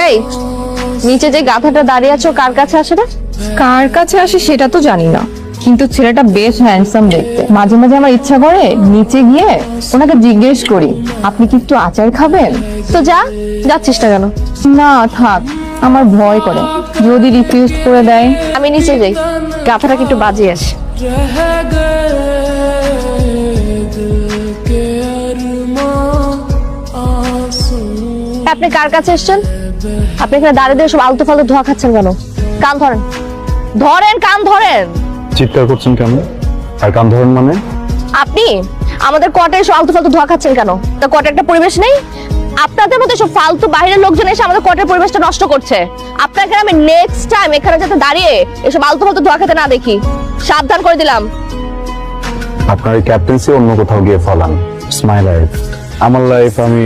এই নিচে যে গাধাটা দাঁড়িয়ে আছো কার কাছে আসে না? কার কাছে আসে সেটা তো জানি না, কিন্তু ছেলেটা বেশ হ্যান্ডসাম দেখতে। মাঝে মাঝে আমার ইচ্ছা করে নিচে গিয়ে ওনাকে জিজ্ঞেস করি, আপনি কি একটু আচার খাবেন? তো যাচ্ছিস না কেন? না থাক, আমার ভয় করে যদি রিফিউজ করে দেয়। আমি নিচে যাই, গাধাটাকে একটু বাজিয়ে আসি। আপনি কার কাছে এসছেন? আপনি এখানে দাঁড়িয়ে দিয়ে সব আলতু ফালতু ধোয়া খাচ্ছেন কেন? কান ধরেন, কান ধরেন। চিৎকার করছেন কেন? আর কান ধরেন মানে? আপনি আমাদের কোয়ার্টারে এসে আলতু ফালতু ধোয়া খাচ্ছেন কেন? তা কোয়ার্টারে একটা পরিবেশ নেই? আপনাদের মতো সব ফালতু বাইরের লোকজন এসে আমাদের কোয়ার্টারের পরিবেশটা নষ্ট করছে। আপনাকে আমি নেক্সট টাইম এখানে যাতে দাঁড়িয়ে এসব আলতু ফালতু ধোয়া খেতে না দেখি, সাবধান করে দিলাম। আপনার ক্যাপ্টেন্সি অন্য কোথাও গিয়ে ফলান। ইটস মাই লাইফ, আমার লাইফ, আমি